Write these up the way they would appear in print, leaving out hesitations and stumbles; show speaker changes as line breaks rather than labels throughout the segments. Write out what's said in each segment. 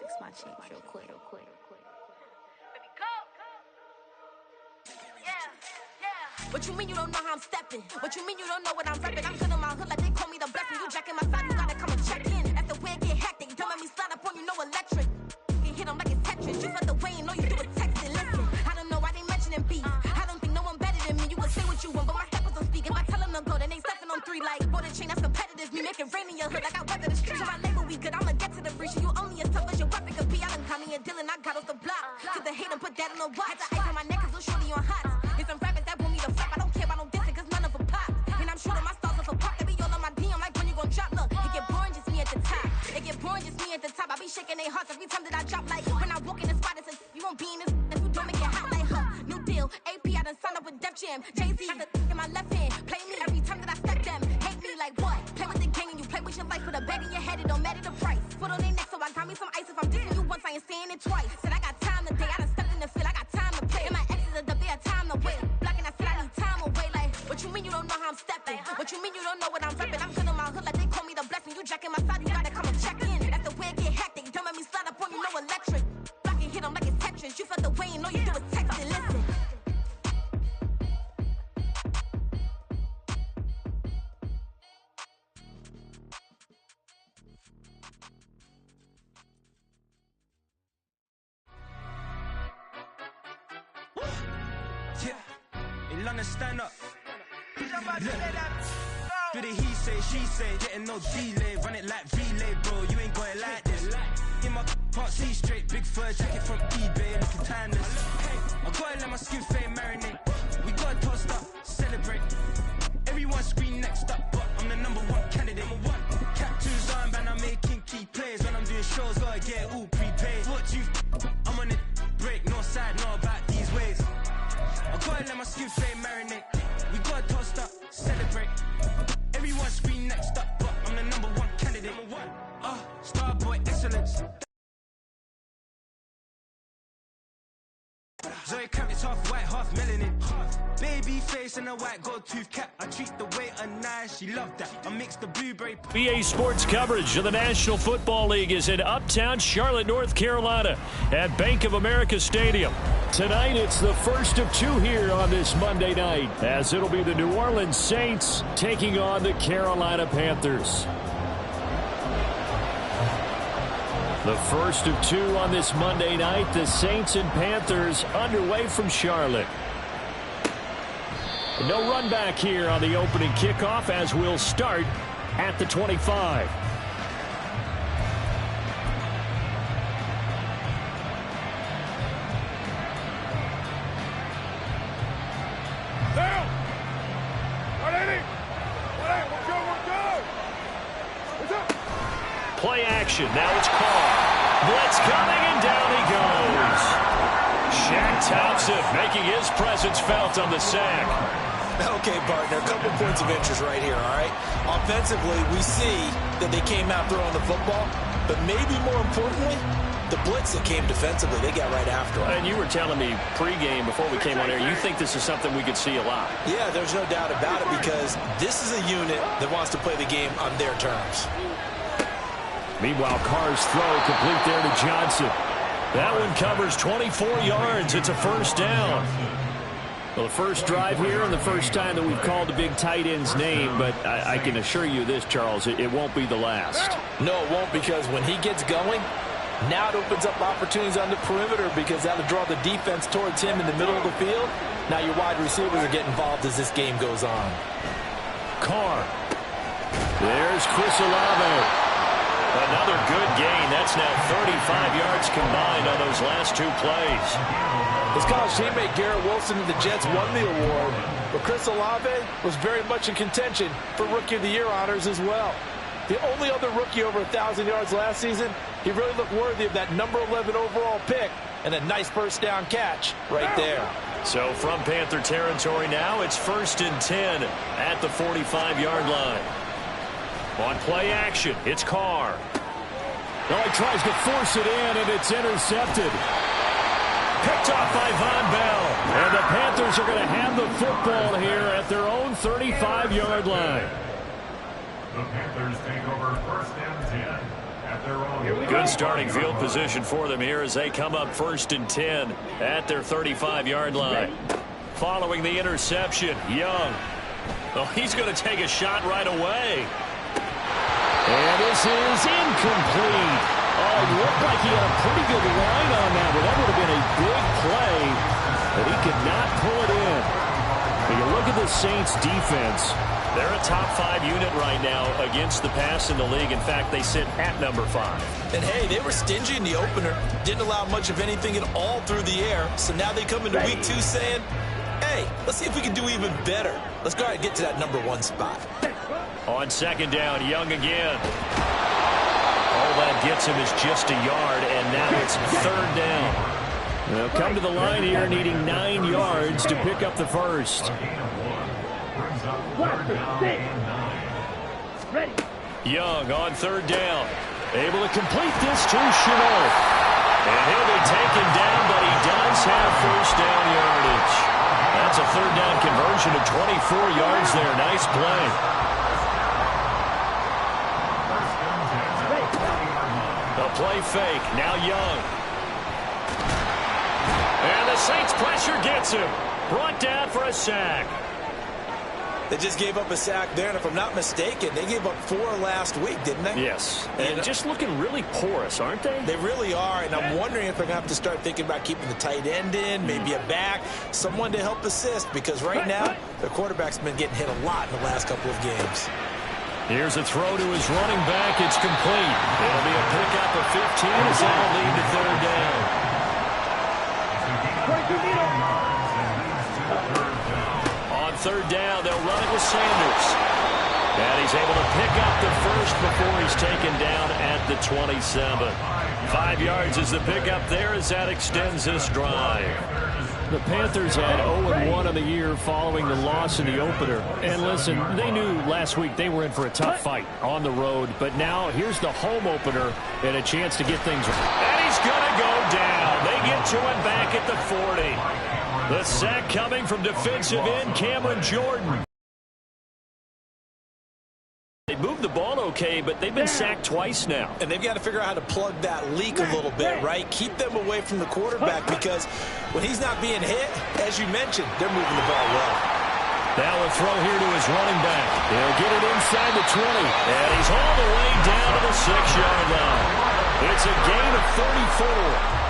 Fix my cheek real quick. What you mean you don't know how I'm stepping? What you mean you don't know what I'm repping? I'm good on my hood like they call me the blessing. You jacking my side, you gotta come and check in. After where get hectic, don't let me slide up on you, no electric. You hit them like it's Tetris. You felt the way and all you do is text and listen. I don't know why they mentioning beef. I don't think no one better than me. You can say what you want, but my steppers don't speak. If I tell them to go, then they stepping on 3 like border chain. That's competitive. Me making rain in your hood like I weather the street. So my label we good. I'ma get to the breach. You only as tough as your weapon could be. I done caught me a Dylan. I got off the block. Took the hate and put that on the watch. Had the ice on my neck 'cause little shorty on hot. Get some rappers that want me to flap. I don't care about no dissing 'cause none of them pop. And I'm shooting my stars off a pop. They be all on my DM like when you gon' drop. Look, it get boring just me at the top. It get boring just me at the top. I be shaking their hearts every time that I drop. Like when I walk in the spot, it's a you won't be in this if you don't make it hot like new deal. AP, I done signed up with Def Jam. Jay-Z got the in my left hand. Play me every time that I step them. Hate me like what? Play with the gang and you play with your life. Put a bag in your head, it don't matter the price. Put on their neck, so I got me some ice. If I'm dissing you once, I ain't saying it twice. Said I got time today. I done stepped in the field. I got time to play. And my exes are the big time to wait. Blocking, I said I need time away. Like what you mean you don't know how I'm stepping? What you mean you don't know what I'm repping? I'm good on my hood like they call me the blessing. You jacking my side, you gotta come and check in. That's the way it get hectic. Don't let me slide up on you, no electric. Blocking, hit them like it's Tetris. You felt the way and all you do is text and listen.
In London, stand up. Do the he say, she say, getting no delay. Run it like relay, bro. You ain't got it like this. In my can't see straight. Big fur jacket from eBay, looking timeless. I gotta let my skin fade marinate. We gotta toast up, celebrate. Everyone scream next up, but I'm the #1 candidate. Captain's armband, I'm making key plays. When I'm doing shows, gotta get all prepaid. What you? I'm on it, break, no side, no about these ways. I gotta let my skin fade marinate. We gotta toast up, celebrate. Everyone scream next up, but I'm the #1 candidate. Starboy excellence. Zoe Kravitz, half white, half melanin. Baby face and a white gold tooth cap. I treat the waiter nice, she loved that. I mix the blueberry.
BA Sports coverage of the National Football League is in Uptown Charlotte, North Carolina at Bank of America Stadium. Tonight, it's the first of 2 here on this Monday night, as it'll be the New Orleans Saints taking on the Carolina Panthers. The first of 2 on this Monday night, the Saints and Panthers underway from Charlotte. No run back here on the opening kickoff as we'll start at the 25. Play action. Now it's Carr. Blitz coming, and down he goes. Shaq Thompson making his presence felt on the sack.
Okay, partner, a couple points of interest right here, all right? Offensively, we see that they came out throwing the football, but maybe more importantly, the blitz that came defensively, they got right after it.
And you were telling me pregame before we came on air, you think this is something we could see a lot.
Yeah, there's no doubt about it because this is a unit that wants to play the game on their terms.
Meanwhile, Carr's throw complete there to Johnson. That one covers 24 yards. It's a first down. Well, the first drive here and the first time that we've called the big tight end's name, but I can assure you this, Charles, it won't be the last.
No, it won't, because when he gets going, now it opens up opportunities on the perimeter because that'll draw the defense towards him in the middle of the field. Now your wide receivers are getting involved as this game goes on. Carr.
There's Chris Olave. Another good gain. That's now 35 yards combined on those last 2 plays.
His college teammate Garrett Wilson and the Jets won the award, but Chris Olave was very much in contention for Rookie of the Year honors as well. The only other rookie over 1,000 yards last season, he really looked worthy of that number 11 overall pick and a nice first down catch right there.
So from Panther territory now, it's 1st and 10 at the 45-yard line. On play action, it's Carr.
Well, he tries to force it in, and it's intercepted.
Picked off by Von Bell.
And the Panthers are going to have the football here at their own 35-yard line.
The Panthers take over 1st and 10
Good starting field position for them here as they come up 1st and 10 at their 35-yard line. Following the interception, Young. Oh, he's going to take a shot right away.
And this is incomplete. Oh, it looked like he had a pretty good line on that, but that would have been a big play, but he could not pull it in. But you look at the Saints defense.
They're a top 5 unit right now against the pass in the league. In fact, they sit at number 5.
And hey, they were stingy in the opener. Didn't allow much of anything at all through the air. So now they come into week 2 saying, hey, let's see if we can do even better. Let's go ahead and get to that number 1 spot.
On 2nd down, Young again. All that gets him is just a yard, and now it's 3rd down.
They'll come to the line here needing 9 yards to pick up the first.
Young on 3rd down. Able to complete this to Shenault. And he'll be taken down, but he does have 1st down yardage. That's a 3rd down conversion of 24 yards there. Nice play. A play fake. Now Young. And the Saints pressure gets him. Brought down for a sack.
They just gave up a sack there, and if I'm not mistaken, they gave up 4 last week, didn't they?
Yes. And just looking really porous, aren't they?
They really are, and I'm wondering if they're going to have to start thinking about keeping the tight end in, maybe a back, someone to help assist, because right now, their quarterback's been getting hit a lot in the last couple of games.
Here's a throw to his running back. It's complete. It'll be a pickup of 15 as that'll lead to 3rd down. On 3rd down, they'll run it with Sanders. And he's able to pick up the first before he's taken down at the 27. 5 yards is the pickup there as that extends this drive.
The Panthers had 0-1 on the year following the loss in the opener. And listen, they knew last week they were in for a tough fight on the road. But now here's the home opener and a chance to get things right.
And he's going to go down. They get to him back at the 40. The sack coming from defensive end Cameron Jordan. They moved the ball okay, but they've been sacked twice now.
And they've got to figure out how to plug that leak a little bit, right? Keep them away from the quarterback, because when he's not being hit, as you mentioned, they're moving the ball well.
Now a throw here to his running back. He'll get it inside the 20. And he's all the way down to the 6-yard line. It's a gain of 34.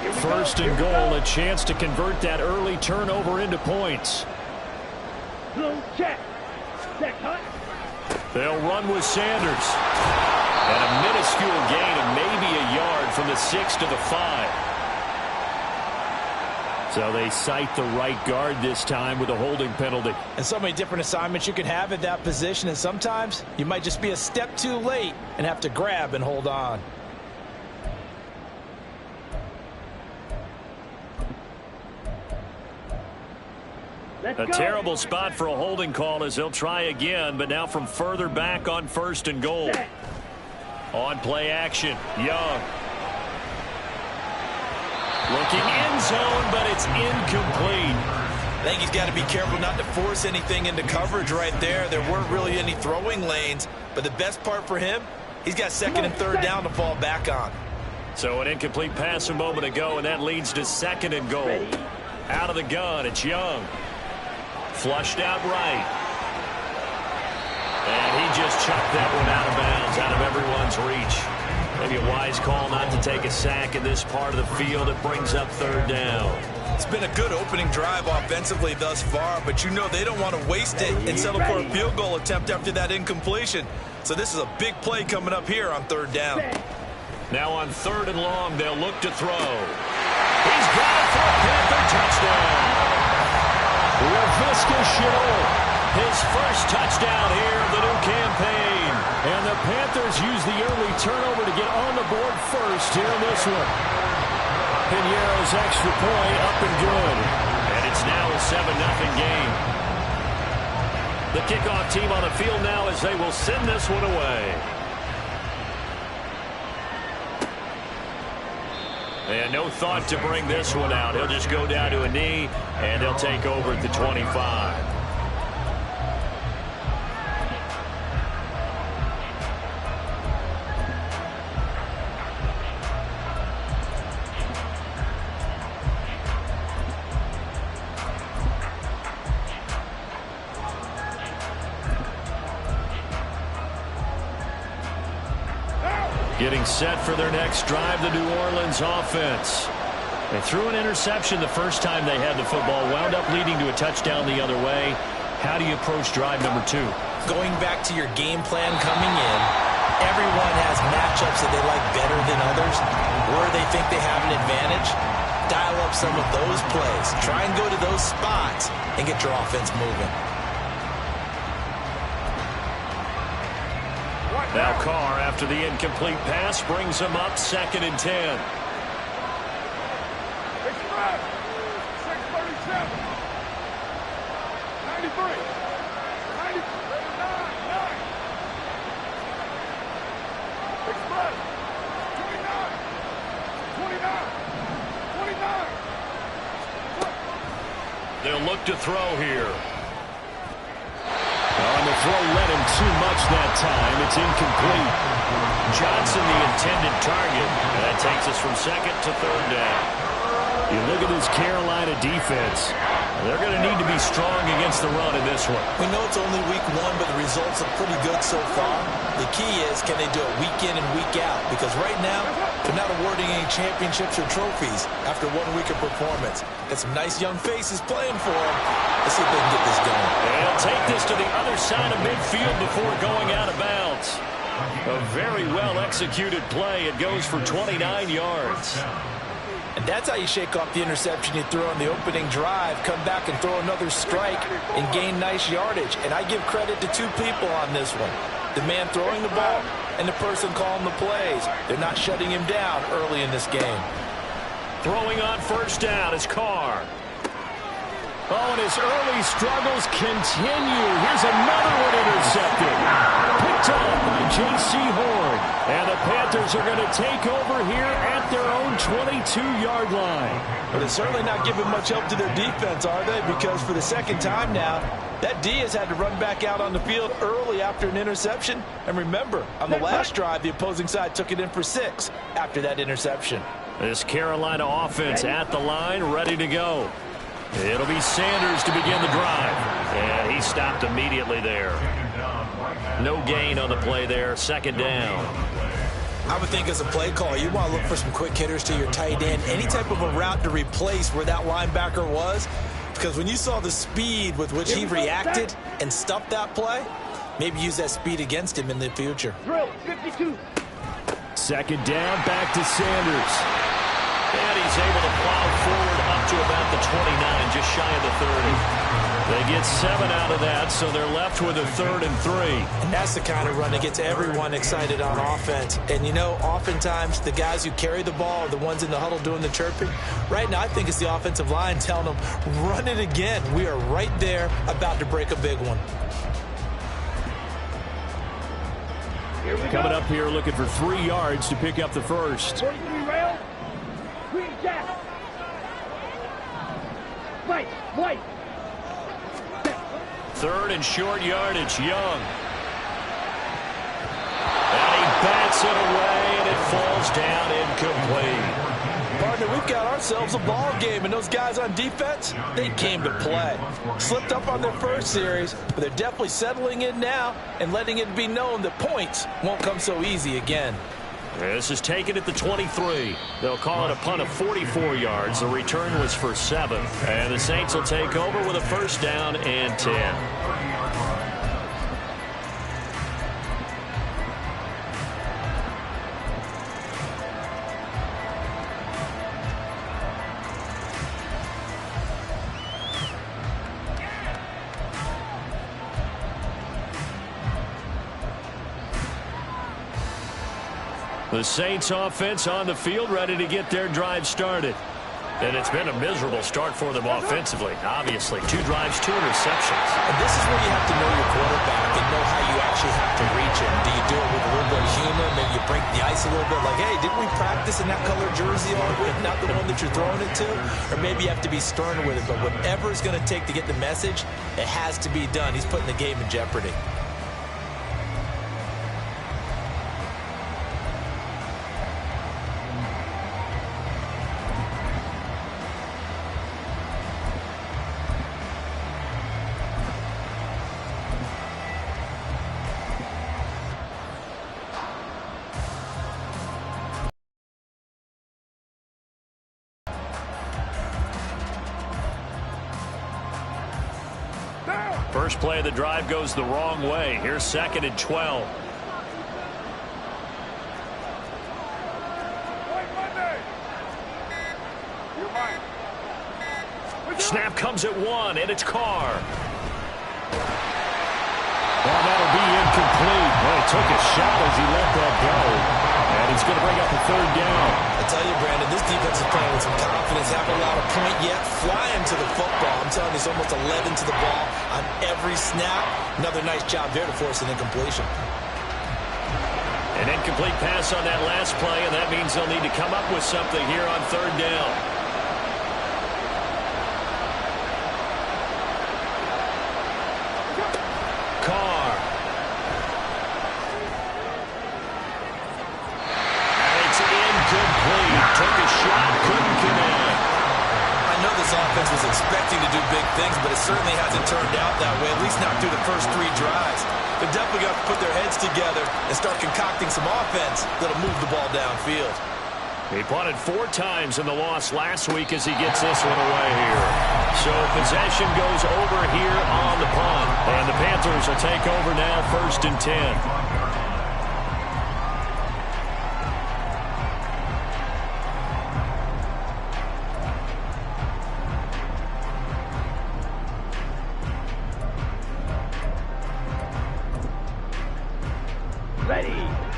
1st and goal, a chance to convert that early turnover into points. They'll run with Sanders. And a minuscule gain of maybe a yard from the 6 to the 5. So they cite the right guard this time with a holding penalty.
And so many different assignments you could have at that position, and sometimes you might just be a step too late and have to grab and hold on.
A terrible spot for a holding call as they'll try again, but now from further back on 1st and goal. On play action, Young. Looking end zone, but it's incomplete.
I think he's got to be careful not to force anything into coverage right there. There weren't really any throwing lanes, but the best part for him, he's got 2nd and 3rd down to fall back on.
So an incomplete pass a moment ago, and that leads to 2nd and goal. Out of the gun, it's Young. Flushed out right. And he just chucked that one out of bounds, out of everyone's reach. Maybe a wise call not to take a sack in this part of the field. It brings up 3rd down.
It's been a good opening drive offensively thus far, but you know they don't want to waste it and settle for a field goal attempt after that incompletion. So this is a big play coming up here on 3rd down.
Now on 3rd and long, they'll look to throw. He's got it for a Panther touchdown. Laviska Shenault, his first touchdown here of the new campaign.
And the Panthers use the early turnover to get on the board first here in this one. Piñeiro's extra point up and good.
And it's now a 7-0 game. The kickoff team on the field now as they will send this one away. And no thought to bring this one out. He'll just go down to a knee, and he'll take over at the 25. Getting set for their next drive, the New Orleans offense. They threw an interception the first time they had the football, wound up leading to a touchdown the other way. How do you approach drive number 2?
Going back to your game plan coming in, everyone has matchups that they like better than others, where they think they have an advantage. Dial up some of those plays. Try and go to those spots and get your offense moving.
Now Carr, after the incomplete pass, brings him up 2nd and 10.
Express, 637, 93, 99, 9. Express, 29, 29, 29.
They'll look to throw here. On the throw led him too much that time. It's incomplete. Johnson, the intended target. That takes us from 2nd to 3rd down. You look at this Carolina defense. They're going to need to be strong against the run in this one.
We know it's only week 1, but the results are pretty good so far. The key is, can they do it week in and week out? Because right now, they're not awarding any championships or trophies after 1 week of performance. Got some nice young faces playing for them. Let's see if they can get this going.
They'll take this to the other side of midfield before going out of bounds. A very well-executed play. It goes for 29 yards.
And that's how you shake off the interception you threw on the opening drive, come back and throw another strike and gain nice yardage. And I give credit to 2 people on this one. The man throwing the ball and the person calling the plays. They're not shutting him down early in this game.
Throwing on 1st down is Carr. Oh, and his early struggles continue. Here's another one intercepted. Picked up by J.C. Horn. And the Panthers are going to take over here at their own 22-yard line.
But it's certainly not giving much help to their defense, are they? Because for the 2nd time now, that D has had to run back out on the field early after an interception. And remember, on the last drive, the opposing side took it in for 6 after that interception.
This Carolina offense at the line, ready to go. It'll be Sanders to begin the drive. And he stopped immediately there. No gain on the play there. 2nd down.
I would think as a play call, you want to look for some quick hitters to your tight end. Any type of a route to replace where that linebacker was. Because when you saw the speed with which he reacted and stuffed that play, maybe use that speed against him in the future.
Drill, 52.
2nd down, back to Sanders. And he's able to plow forward up to about the 29, just shy of the 30. They get 7 out of that, so they're left with a 3rd and 3.
And that's the kind of run that gets everyone excited on offense. And, you know, oftentimes the guys who carry the ball are the ones in the huddle doing the chirping. Right now, I think it's the offensive line telling them, run it again. We are right there about to break a big one.
Coming up here looking for 3 yards to pick up the first.
43 rail. Green jack. White.
3rd and short yardage, Young. And he bats it away, and it falls down incomplete.
Partner, we've got ourselves a ball game, and those guys on defense, they came to play. Slipped up on their first series, but they're definitely settling in now and letting it be known that points won't come so easy again.
This is taken at the 23. They'll call it a punt of 44 yards. The return was for 7. And the Saints will take over with a 1st down and 10. The Saints offense on the field, ready to get their drive started. And it's been a miserable start for them offensively. Obviously, 2 drives, 2 interceptions.
And this is where you have to know your quarterback and know how you actually have to reach him. Do you do it with a little bit of humor? Maybe you break the ice a little bit like, hey, didn't we practice in that color jersey all week? Not the one that you're throwing it to? Or maybe you have to be stern with it. But whatever it's going to take to get the message, it has to be done. He's putting the game in jeopardy.
First play of the drive goes the wrong way. Here's 2nd and 12. Snap comes at 1, and it's Carr. Well, that'll be incomplete. Well, he took a shot as he let that go. And he's going to bring up a 3rd down.
I tell you, Brandon, this defense is playing with some confidence. Haven't allowed a point yet. Flying to the football. I'm telling you, it's almost 11 to the ball on every snap. Another nice job there to force an incompletion.
An incomplete pass on that last play, and that means they'll need to come up with something here on 3rd down. Carr. And it's incomplete. Took a shot, couldn't connect.
I know this offense was expecting to do big things, but it certainly hasn't turned out that way, at least not through the first 3 drives. They're definitely got to put their heads together and start concocting some offense that'll move the ball downfield.
He punted 4 times in the loss last week as he gets this one away here. So possession goes over here on the punt. And the Panthers will take over now, 1st and 10.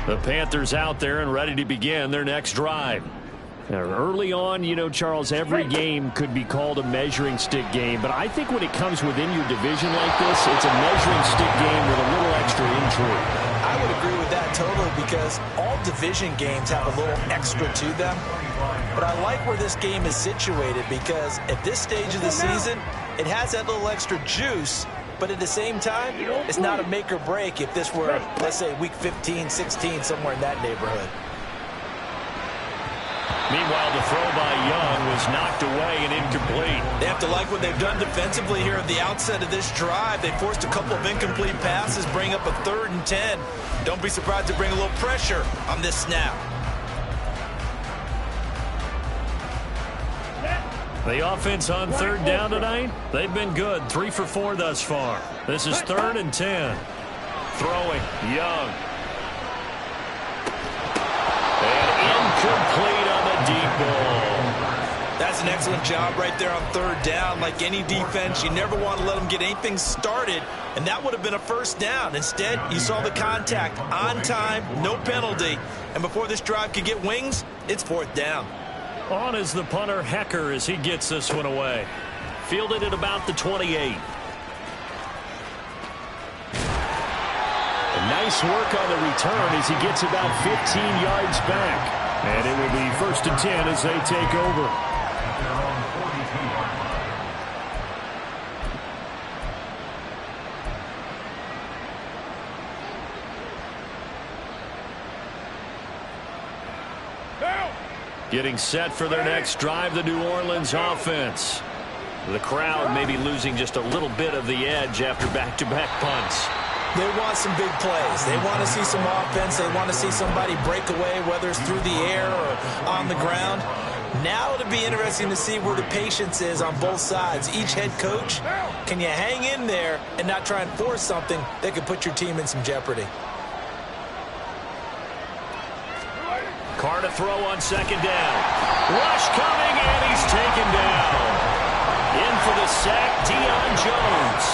The Panthers out there and ready to begin their next drive. Now, early on, you know, Charles, every game could be called a measuring stick game, but I think when it comes within your division like this, it's a measuring stick game with a little extra intrigue.
I would agree with that totally because all division games have a little extra to them. But I like where this game is situated because at this stage of the season, it has that little extra juice. But at the same time, it's not a make or break if this were, let's say, week 15, 16, somewhere in that neighborhood.
Meanwhile, the throw by Young was knocked away and incomplete.
They have to like what they've done defensively here at the outset of this drive. They forced a couple of incomplete passes, bring up a 3rd and 10. Don't be surprised to bring a little pressure on this snap.
The offense on 3rd down tonight, they've been good. 3 for 4 thus far. This is 3rd and 10. Throwing, Young. And incomplete on the deep ball.
That's an excellent job right there on 3rd down. Like any defense, you never want to let them get anything started, and that would have been a 1st down. Instead, you saw the contact on time, no penalty, and before this drive could get wings, it's 4th down.
On is the punter, Hecker, as he gets this one away. Fielded at about the 28. Nice work on the return as he gets about 15 yards back. And it will be 1st and 10 as they take over. Getting set for their next drive, the New Orleans offense. The crowd maybe losing just a little bit of the edge after back-to-back punts.
They want some big plays. They want to see some offense. They want to see somebody break away, whether it's through the air or on the ground. Now it'll be interesting to see where the patience is on both sides. Each head coach, can you hang in there and not try and force something that could put your team in some jeopardy?
Carr to throw on 2nd down. Rush coming, and he's taken down. In for the sack, Deion Jones.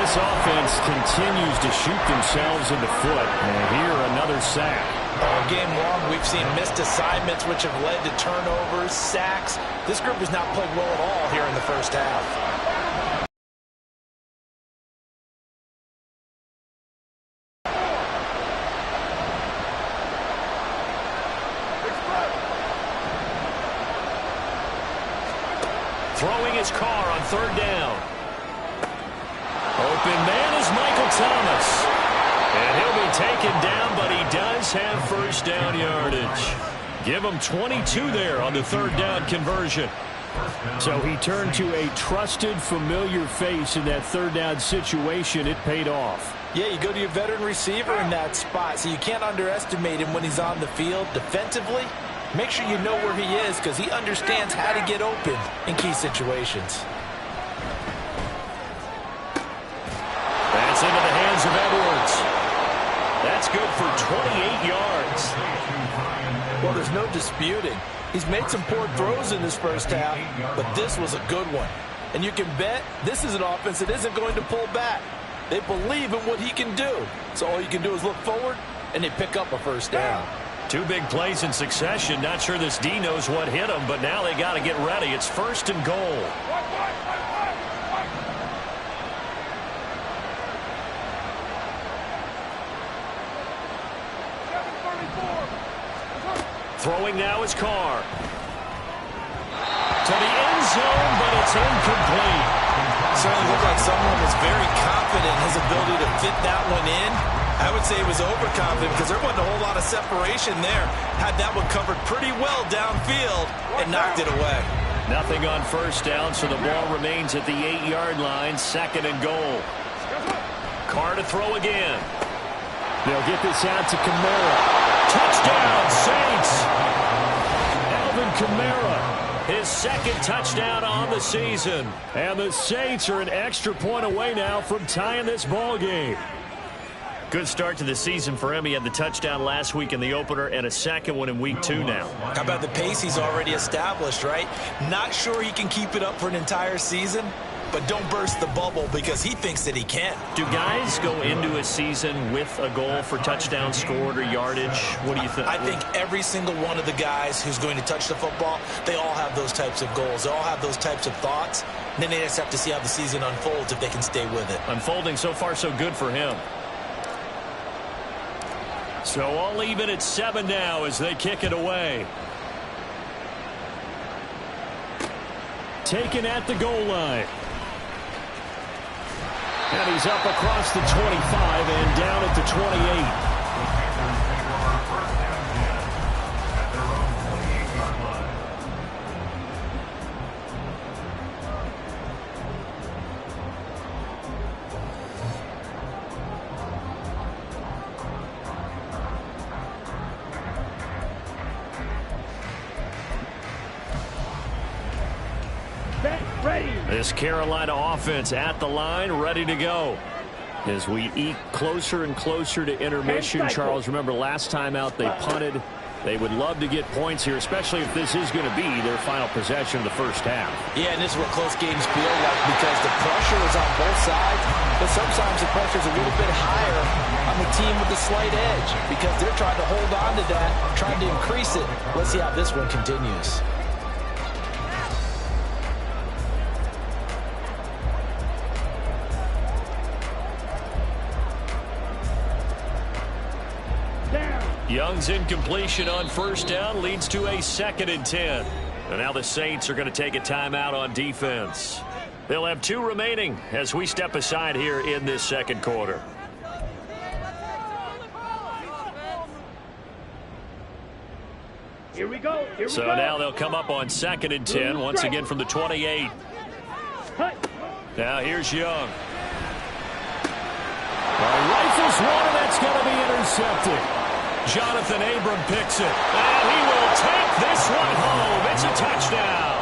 This offense continues to shoot themselves in the foot. And here, another sack.
All game long, we've seen missed assignments, which have led to turnovers, sacks. This group has not played well at all here in the first half.
Throwing his Carr on 3rd down. Open man is Michael Thomas. And he'll be taken down, but he does have 1st down yardage. Give him 22 there on the 3rd down conversion. So he turned to a trusted, familiar face in that 3rd down situation. It paid off.
Yeah, you go to your veteran receiver in that spot, so you can't underestimate him when he's on the field defensively. Make sure you know where he is because he understands how to get open in key situations.
It's into the hands of Edwards. That's good for 28 yards.
Well, there's no disputing. He's made some poor throws in this first half, but this was a good one. And you can bet this is an offense that isn't going to pull back. They believe in what he can do. So all you can do is look forward, and they pick up a first down.
2 big plays in succession. Not sure this D knows what hit him, but now they got to get ready. It's 1st and goal. Throwing now is Carr. To the end zone, but it's incomplete.
Certainly looked like someone was very confident in his ability to fit that one in. I would say he was overconfident because there wasn't a whole lot of separation there. Had that one covered pretty well downfield and knocked it away.
Nothing on first down, so the ball remains at the 8-yard line, 2nd and goal. Carr to throw again.
They'll get this out to Kamara.
Touchdown, Saints! Alvin Kamara, his 2nd touchdown on the season.
And the Saints are an extra point away now from tying this ball game.
Good start to the season for him. He had the touchdown last week in the opener and a 2nd one in week 2 now.
How about the pace he's already established, right? Not sure he can keep it up for an entire season, but don't burst the bubble because he thinks that he can.
Do guys go into a season with a goal for touchdown scored or yardage? What do you think?
I think every single one of the guys who's going to touch the football, they all have those types of goals. They all have those types of thoughts. And then they just have to see how the season unfolds if they can stay with it.
Unfolding so far so good for him. So all even at 7 now as they kick it away.
Taken at the goal line. And he's up across the 25 and down at the 28.
This Carolina offense at the line, ready to go. As we eke closer and closer to intermission, Charles, remember last time out they punted. They would love to get points here, especially if this is going to be their final possession of the first half.
Yeah, and this is what close games feel like because the pressure is on both sides, but sometimes the pressure is a little bit higher on the team with the slight edge because they're trying to hold on to that, trying to increase it. Let's see how this one continues.
Young's incompletion on first down leads to a 2nd and 10. And now the Saints are going to take a timeout on defense. They'll have 2 remaining as we step aside here in this 2nd quarter.
Here we go.
So now they'll come up on 2nd and 10, once again from the 28. Now here's Young.
Rifles one, and that's going to be intercepted.
Jonathan Abram picks it, and he will take this one home. It's a touchdown.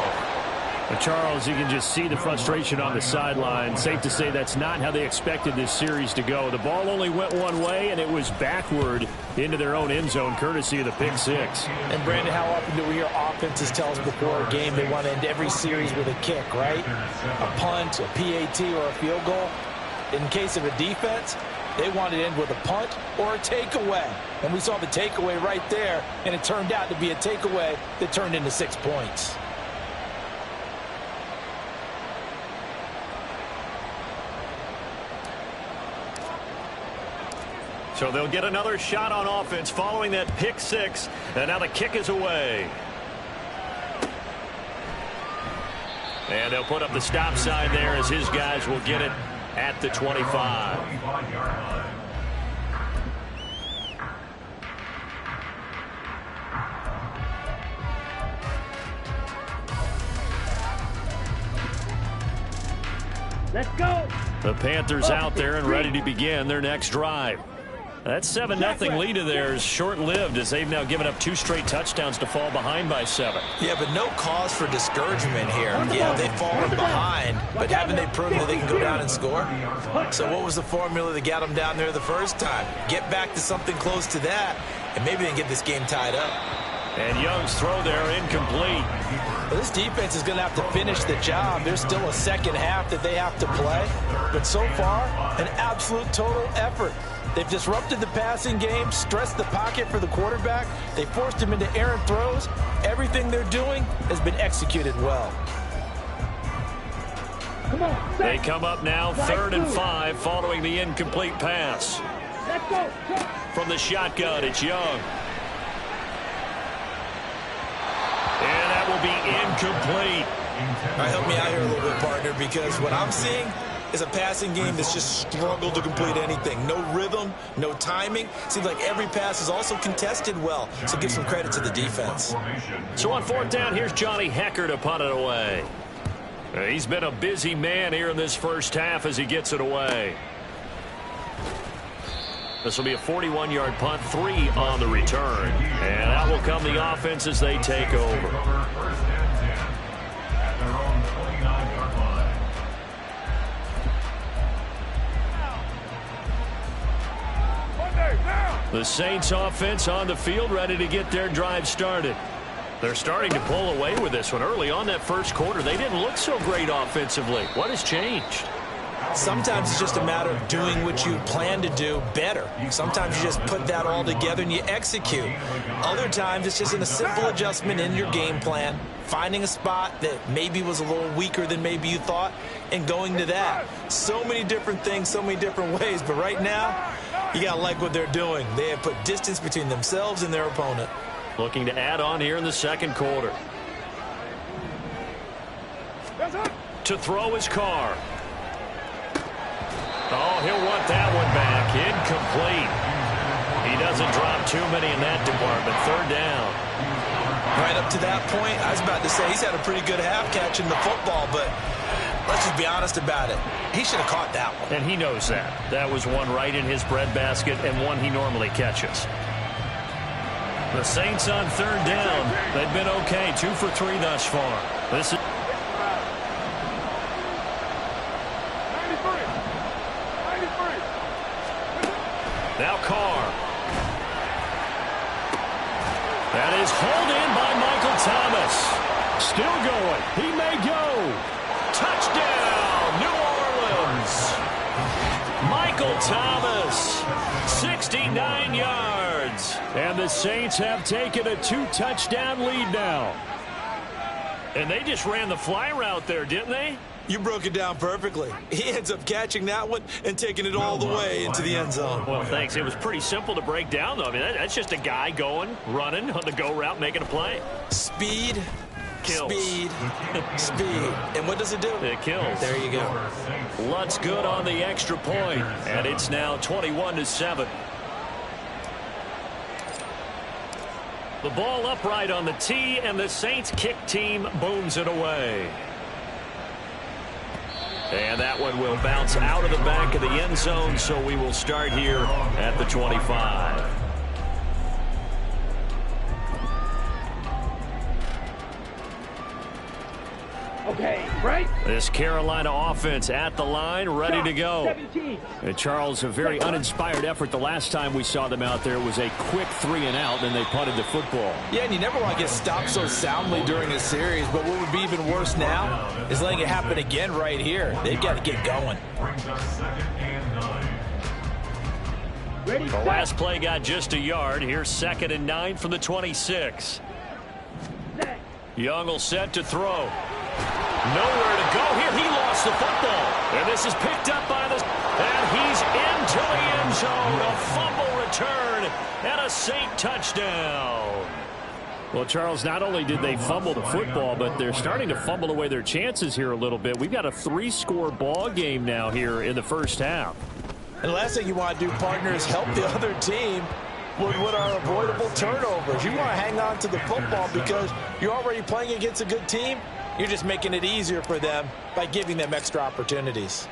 But Charles, you can just see the frustration on the sideline. Safe to say that's not how they expected this series to go. The ball only went one way, and it was backward into their own end zone, courtesy of the pick six.
And, Brandon, how often do we hear offenses tell us before a game they want to end every series with a kick, right? A punt, a PAT, or a field goal. In case of a defense, they wanted to end with a punt or a takeaway. And we saw the takeaway right there, and it turned out to be a takeaway that turned into 6 points.
So they'll get another shot on offense following that pick six, and now the kick is away. And they'll put up the stop sign there as his guys will get it at the 25.
Let's go.
The Panthers out there and ready to begin their next drive. That 7-0 lead of theirs short-lived as they've now given up 2 straight touchdowns to fall behind by 7.
Yeah, but no cause for discouragement here. Yeah, they've fallen behind, but haven't they proven that they can go down and score? So what was the formula that got them down there the first time? Get back to something close to that, and maybe they can get this game tied up.
And Young's throw there incomplete.
Well, this defense is going to have to finish the job. There's still a second half that they have to play. But so far, an absolute total effort. They've disrupted the passing game, stressed the pocket for the quarterback. They forced him into errant throws. Everything they're doing has been executed well.
Come on,
they come up now 3rd and 5 following the incomplete pass.
Let's go.
From the shotgun, it's Young. And that will be incomplete.
All right, help me out here a little bit, partner, because what I'm seeing is a passing game that's just struggled to complete anything. No rhythm, no timing. Seems like every pass is also contested well, so give some credit to the defense.
So on 4th down, here's Johnny Hekker to punt it away. He's been a busy man here in this first half as he gets it away. This will be a 41-yard punt, 3 on the return. And out will come the offense as they take over. The Saints offense on the field, ready to get their drive started. They're starting to pull away with this one. Early on that first quarter, they didn't look so great offensively. What has changed?
Sometimes it's just a matter of doing what you plan to do better. Sometimes you just put that all together and you execute. Other times it's just a simple adjustment in your game plan, finding a spot that maybe was a little weaker than maybe you thought, and going to that. So many different things, so many different ways, but right now, you got to like what they're doing. They have put distance between themselves and their opponent.
Looking to add on here in the second quarter. To throw his Carr. Oh, he'll want that one back. Incomplete. He doesn't drop too many in that department. 3rd down.
Right up to that point, I was about to say he's had a pretty good half catching the football, but let's just be honest about it. He should have caught that one.
And he knows that. That was one right in his breadbasket and one he normally catches. The Saints on 3rd down. They've been okay. 2 for 3 thus far. This is... Now Carr. That is hauled in by Michael Thomas. Still going. He may go. Touchdown, New Orleans. Michael Thomas, 69 yards. And the Saints have taken a 2-touchdown lead now. And they just ran the fly route there, didn't they?
You broke it down perfectly. He ends up catching that one and taking it all the way into the end zone.
Well, thanks. It was pretty simple to break down, though. I mean, that's just a guy going, running on the go route, making a play.
Speed,
kills.
Speed, speed. And what does it do?
It kills.
There you go.
Lutz good on the extra point, and it's now 21-7. The ball upright on the tee, and the Saints kick team booms it away. And that one will bounce out of the back of the end zone, so we will start here at the 25.
Okay, right?
This Carolina offense at the line, ready to go. And Charles, a very uninspired effort the last time we saw them out there. Was a quick 3-and-out, and they punted the football.
Yeah, and you never want to get stopped so soundly during a series, but what would be even worse now is letting it happen again right here. They've got to get going.
The last play got just a yard. Here's 2nd and 9 from the 26. Young will set to throw. Nowhere to go here. He lost the football. And this is picked up by the... And he's into the end zone. A fumble return and a Saint touchdown. Well, Charles, not only did they fumble the football, but they're starting to fumble away their chances here a little bit. We've got a 3-score ball game now here in the first half.
And the last thing you want to do, partner, is help the other team with what are avoidable turnovers. You want to hang on to the football because you're already playing against a good team. You're just making it easier for them by giving them extra opportunities.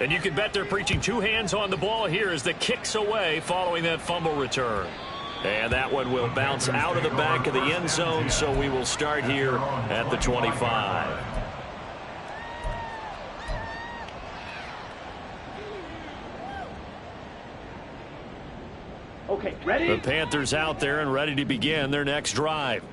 And you can bet they're preaching two hands on the ball here as the kick's away following that fumble return. And that one will bounce out of the back of the end zone, so we will start here at the 25.
Okay, ready?
The Panthers out there and ready to begin their next drive.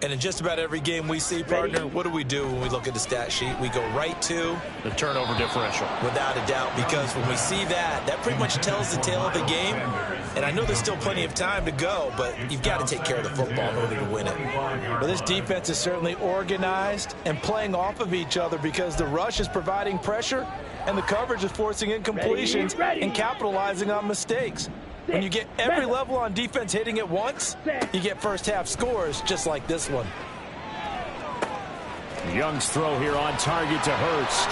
And in just about every game we see, partner, what do when we look at the stat sheet? We go right to
the turnover differential.
Without a doubt, because when we see that pretty much tells the tale of the game. And I know there's still plenty of time to go, but you've got to take care of the football in order to win it. Well, this defense is certainly organized and playing off of each other because the rush is providing pressure and the coverage is forcing incompletions and capitalizing on mistakes. When you get every level on defense hitting at once, you get first half scores just like this one.
Young's throw here on target to Hurst.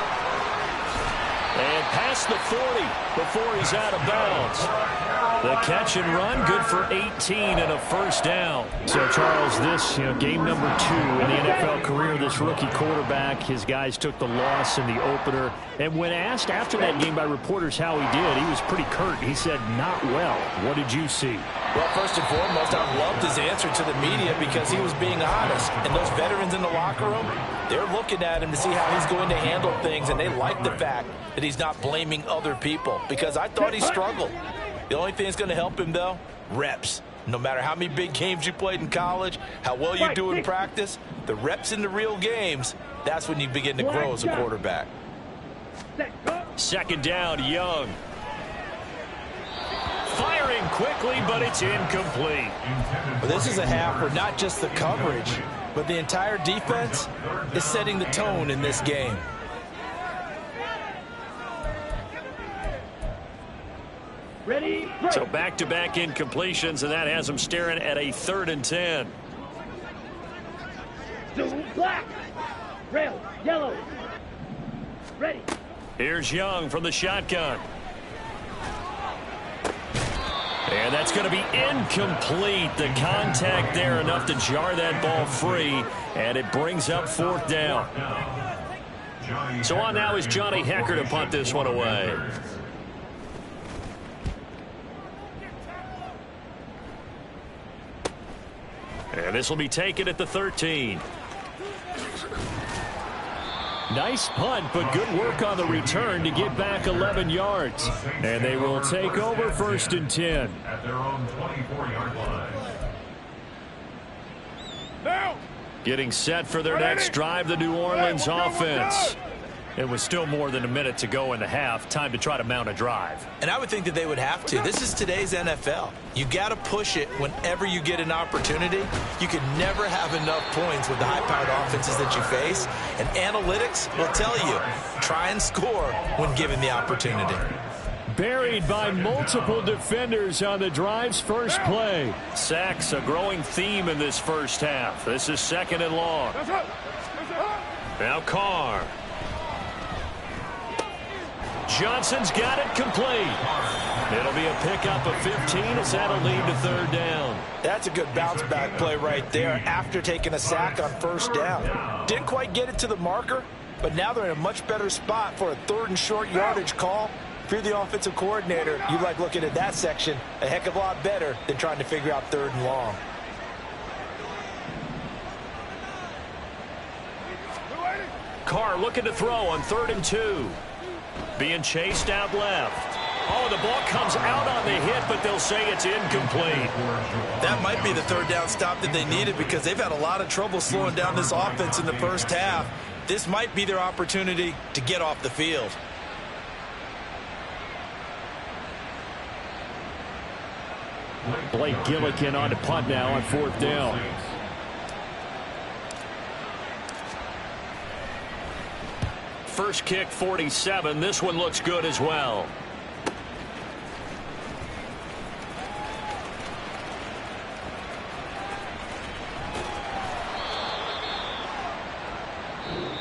And past the 40 before he's out of bounds. The catch and run, good for 18 and a first down. So, Charles, this game number 2 in the NFL career, this rookie quarterback, his guys took the loss in the opener. And when asked after that game by reporters how he did, he was pretty curt. He said, not well. What did you see?
Well, first and foremost, I loved his answer to the media because he was being honest. And those veterans in the locker room, they're looking at him to see how he's going to handle things, and they like the fact that he's not blaming other people because I thought he struggled. The only thing that's going to help him, though, reps. No matter how many big games you played in college, how well you do in practice, the reps in the real games, that's when you begin to grow as a quarterback.
Second down, Young. Firing quickly, but it's incomplete.
Well, this is a half where not just the coverage, but the entire defense is setting the tone in this game.
Ready?
So back-to-back incompletions, and that has them staring at a 3rd and 10.
Black, red, yellow. Ready.
Here's Young from the shotgun. And that's going to be incomplete. The contact there enough to jar that ball free, and it brings up 4th down. So on now is Johnny Hekker to punt this one away. And this will be taken at the 13. Nice punt, but good work on the return to get back 11 yards. And they will take over 1st and 10.
At their own 24-yard line.
Now.
Getting set for their next drive, the New Orleans offense. It was still more than a minute to go in the half. Time to try to mount a drive.
And I would think that they would have to. This is today's NFL. You got to push it whenever you get an opportunity. You can never have enough points with the high-powered offenses that you face. And analytics will tell you, try and score when given the opportunity.
Buried by multiple defenders on the drive's first play. Sacks a growing theme in this first half. This is 2nd and long. Now Carr. Johnson's got it complete. It'll be a pickup of 15 as that'll lead to 3rd down.
That's a good bounce back play right there after taking a sack on 1st down. Didn't quite get it to the marker, but now they're in a much better spot for a 3rd and short yardage call. If you're the offensive coordinator, you like looking at that section a heck of a lot better than trying to figure out 3rd and long.
Carr looking to throw on 3rd and 2. Being chased out left. Oh, the ball comes out on the hit, but they'll say it's incomplete.
That might be the 3rd down stop that they needed because they've had a lot of trouble slowing down this offense in the first half. This might be their opportunity to get off the field.
Blake Gillikin on to punt now on 4th down. First kick, 47. This one looks good as well.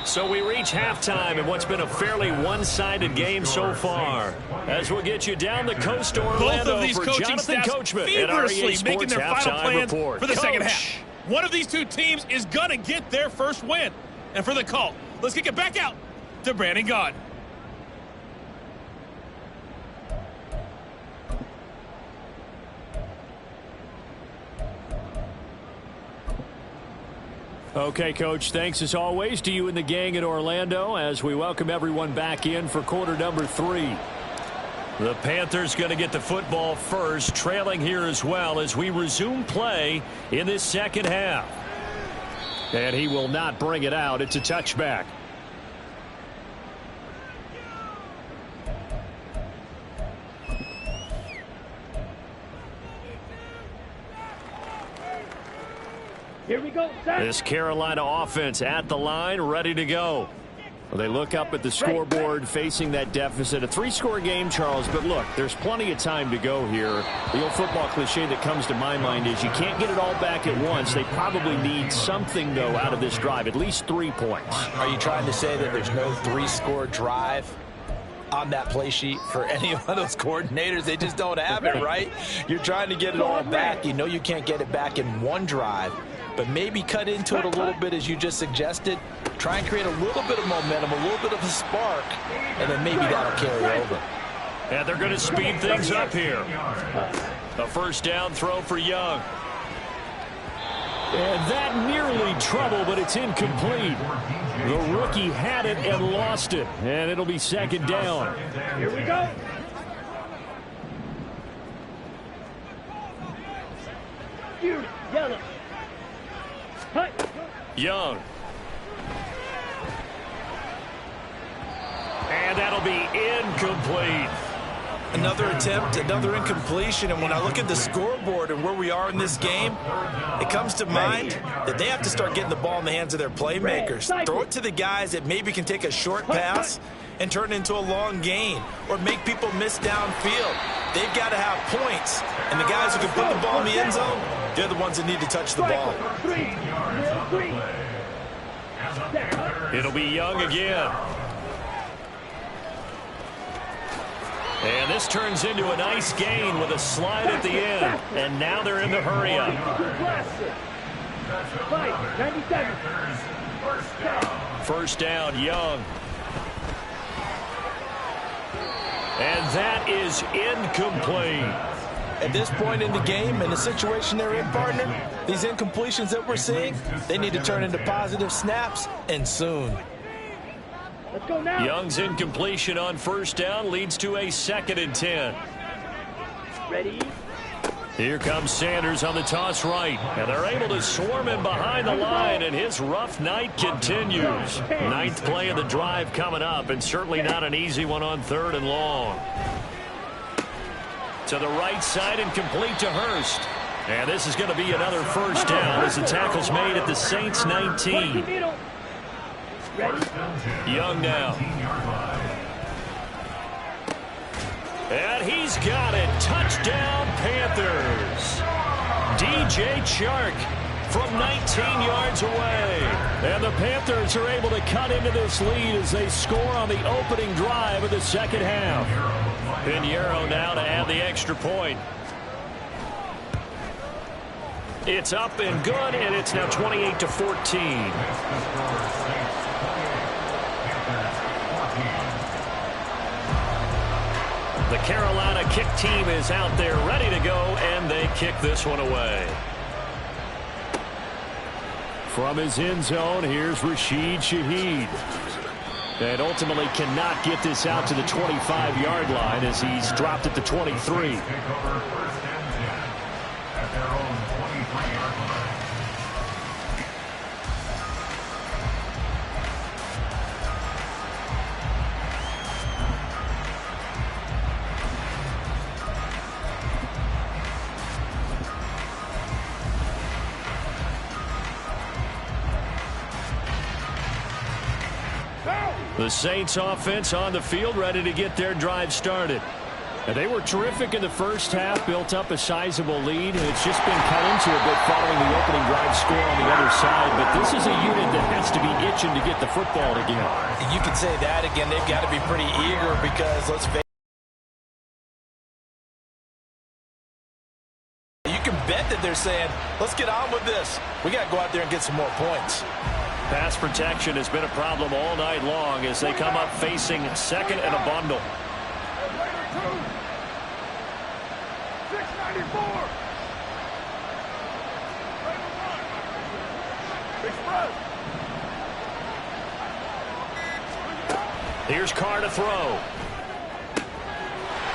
So we reach halftime in what's been a fairly one-sided game so far. As we'll get you down the coast to Orlando.
Both of these
for
coaching
Jonathan
staffs
Coachman
feverishly making their final plans
report.
for the
Coach.
second half. One of these two teams is going to get their first win. And for the call, let's kick it back out to Brandon Gaudin.
Okay, Coach, thanks as always to you and the gang in Orlando as we welcome everyone back in for quarter number 3. The Panthers going to get the football first, trailing here as well as we resume play in this second half. And he will not bring it out. It's a touchback.
Here we go, Zach.
This Carolina offense at the line, ready to go. Well, they look up at the scoreboard facing that deficit. A 3-score game, Charles, but look, there's plenty of time to go here. The old football cliche that comes to my mind is you can't get it all back at once. They probably need something, though, out of this drive, at least 3 points.
Are you trying to say that there's no 3-score drive on that play sheet for any of those coordinators? They just don't have it, right? You're trying to get it all back. You know you can't get it back in one drive, but maybe cut into it a little bit as you just suggested. Try and create a little bit of momentum, a little bit of a spark, and then maybe that'll carry over.
And they're going to speed things up here. A first down throw for Young. And that nearly trouble, but it's incomplete. The rookie had it and lost it, and it'll be second down.
Here we go. Beauty, yellow. Hi.
Young. And that'll be incomplete.
Another attempt, another incompletion, and when I look at the scoreboard and where we are in this game, it comes to mind that they have to start getting the ball in the hands of their playmakers. Throw it to the guys that maybe can take a short pass and turn it into a long gain or make people miss downfield. They've got to have points, and the guys who can put the ball in the end zone, they're the ones that need to touch the ball.
It'll be Young again. And this turns into a nice gain with a slide at the end. And now they're in the hurry up. First down, Young. And that is incomplete.
At this point in the game, in the situation they're in, partner, these incompletions that we're seeing, they need to turn into positive snaps, and soon.
Let's go now.
Young's incompletion on first down leads to a 2nd and 10.
Ready?
Here comes Sanders on the toss right, and they're able to swarm him behind the line, and his rough night continues. 9th play of the drive coming up, and certainly not an easy one on 3rd and long. To the right side and complete to Hurst. And this is going to be another first down as the tackle's made at the Saints 19. Young now. And he's got it. Touchdown, Panthers. DJ Chark from 19 yards away. And the Panthers are able to cut into this lead as they score on the opening drive of the second half. Pinheiro now to add the extra point. It's up and good, and it's now 28-14. The Carolina kick team is out there ready to go, and they kick this one away. From his end zone, here's Rashid Shaheed. And ultimately cannot get this out to the 25-yard line as he's dropped at the 23. The Saints offense on the field ready to get their drive started. And they were terrific in the first half, built up a sizable lead, and it's just been cut into a bit following the opening drive score on the other side. But this is a unit that has to be itching to get the football again.
You can say that again. They've got to be pretty eager because, let's face it, you can bet that they're saying, let's get on with this. We got to go out there and get some more points.
Pass protection has been a problem all night long as they come up facing second and a bundle.
694.
Here's Carr to throw.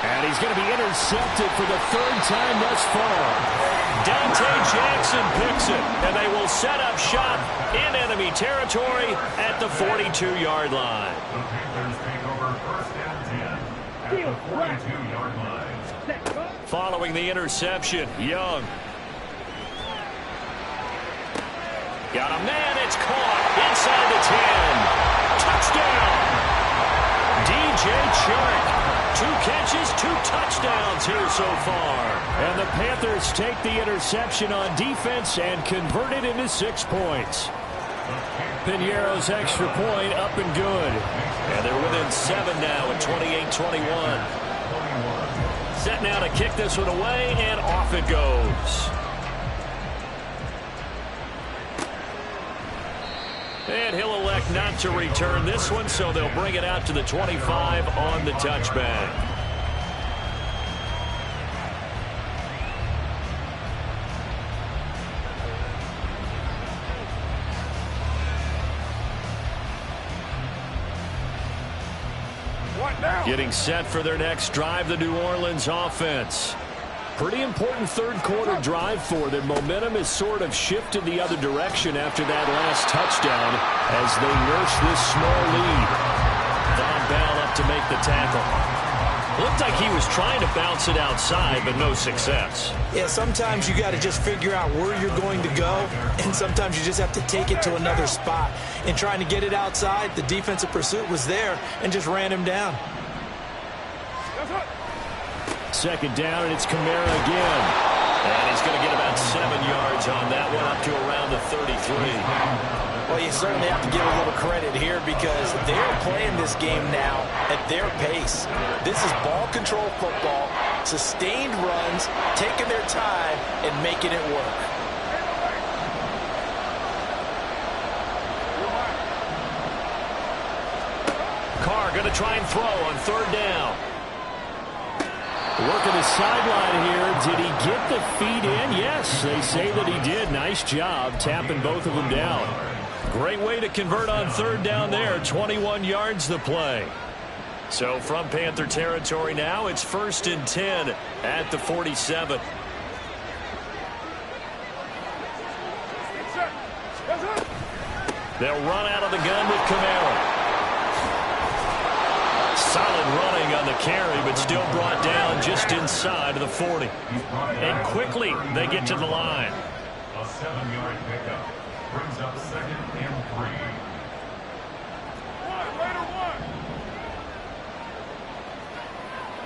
And he's going to be intercepted for the third time thus far. Dante Jackson picks it, and they will set up shop in enemy territory at the 42-yard line.
The Panthers take over 1st and 10 at the 42-yard line.
Following the interception, Young. Got a man, it's caught inside the 10. Touchdown! DJ Chark. 2 catches, 2 touchdowns here so far. And the Panthers take the interception on defense and convert it into 6 points. Piñeiro's extra point up and good. And they're within 7 now at 28-21. Set now to kick this one away, and off it goes. And he'll elect not to return this one, so they'll bring it out to the 25 on the touchback. Getting set for their next drive, the New Orleans offense. Pretty important third-quarter drive for them. Momentum has sort of shifted the other direction after that last touchdown as they nurse this small lead. Von Bell up to make the tackle. Looked like he was trying to bounce it outside, but no success.
Yeah, sometimes you got to just figure out where you're going to go, and sometimes you just have to take it to another spot. In trying to get it outside, the defensive pursuit was there and just ran him down.
Second down, and it's Kamara again. And he's going to get about 7 yards on that one, up to around the 33.
Well, you certainly have to give a little credit here because they're playing this game now at their pace. This is ball control football, sustained runs, taking their time, and making it work.
Carr going to try and throw on third down. Working the sideline here. Did he get the feet in? Yes, they say that he did. Nice job tapping both of them down. Great way to convert on third down there. 21 yards the play. So from Panther territory now, it's 1st and 10 at the 47. They'll run out of the gun with Kamara. Solid running on the carry, but still brought down just inside of the 40. And quickly, they get to the line.
A 7-yard pickup brings up 2nd and 3.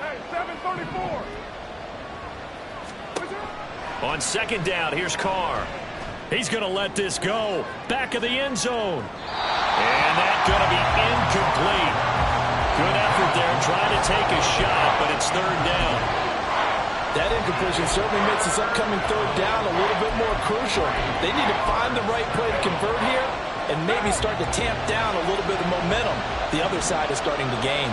Hey, 7:34.
On second down, here's Carr. He's going to let this go. Back of the end zone. And that's going to be incomplete. Good effort there, trying to take a shot, but it's third down.
That incompletion certainly makes this upcoming third down a little bit more crucial. They need to find the right play to convert here and maybe start to tamp down a little bit of momentum. The other side is starting to gain.